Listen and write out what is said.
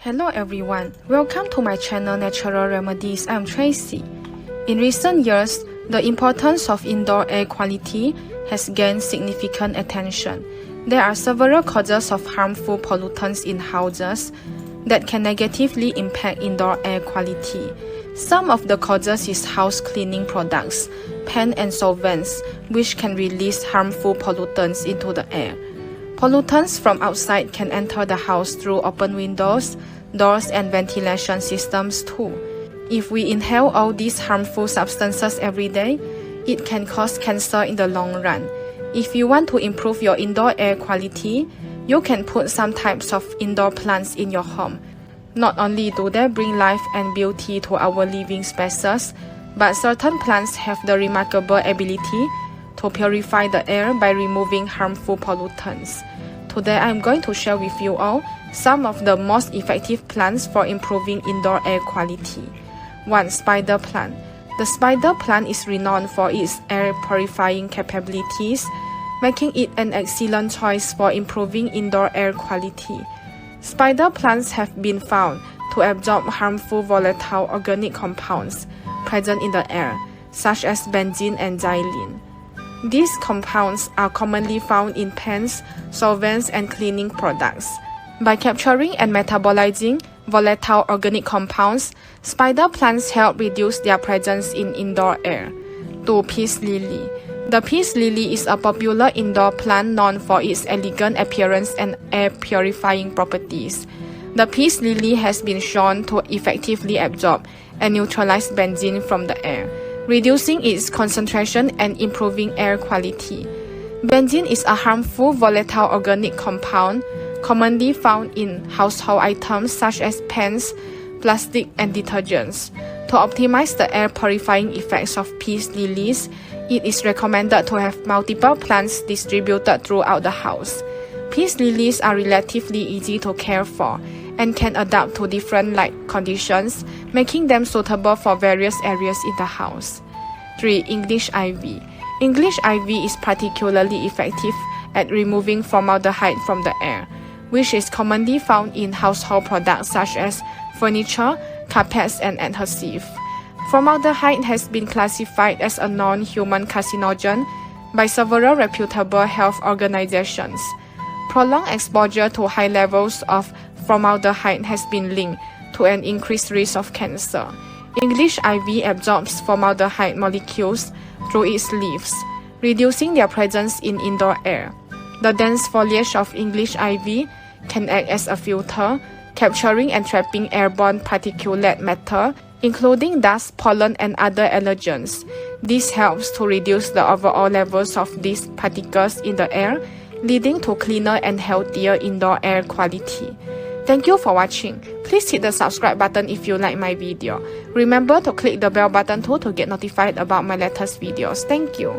Hello everyone, welcome to my channel Natural Remedies. I'm Tracy. In recent years, the importance of indoor air quality has gained significant attention. There are several causes of harmful pollutants in houses that can negatively impact indoor air quality. Some of the causes is house cleaning products, paint and solvents, which can release harmful pollutants into the air. Pollutants from outside can enter the house through open windows, doors and ventilation systems too. If we inhale all these harmful substances every day, it can cause cancer in the long run. If you want to improve your indoor air quality, you can put some types of indoor plants in your home. Not only do they bring life and beauty to our living spaces, but certain plants have the remarkable ability to purify the air by removing harmful pollutants. Today I'm going to share with you all some of the most effective plants for improving indoor air quality. 1. Spider plant. The spider plant is renowned for its air purifying capabilities, making it an excellent choice for improving indoor air quality. Spider plants have been found to absorb harmful volatile organic compounds present in the air, such as benzene and xylene. These compounds are commonly found in paints, solvents, and cleaning products. By capturing and metabolizing volatile organic compounds, spider plants help reduce their presence in indoor air. 2. Peace lily. The peace lily is a popular indoor plant known for its elegant appearance and air purifying properties. The peace lily has been shown to effectively absorb and neutralize benzene from the air, reducing its concentration and improving air quality. Benzene is a harmful volatile organic compound commonly found in household items such as paints, plastic, and detergents. To optimize the air purifying effects of peace lilies, it is recommended to have multiple plants distributed throughout the house. Peace lilies are relatively easy to care for and can adapt to different light conditions, making them suitable for various areas in the house. 3. English ivy. English ivy is particularly effective at removing formaldehyde from the air, which is commonly found in household products such as furniture, carpets, and adhesive. Formaldehyde has been classified as a non-human carcinogen by several reputable health organizations. Prolonged exposure to high levels of formaldehyde has been linked to an increased risk of cancer. English ivy absorbs formaldehyde molecules through its leaves, reducing their presence in indoor air. The dense foliage of English ivy can act as a filter, capturing and trapping airborne particulate matter, including dust, pollen, and other allergens. This helps to reduce the overall levels of these particles in the air, leading to cleaner and healthier indoor air quality. Thank you for watching. Please hit the subscribe button if you like my video. Remember to click the bell button too to get notified about my latest videos. Thank you.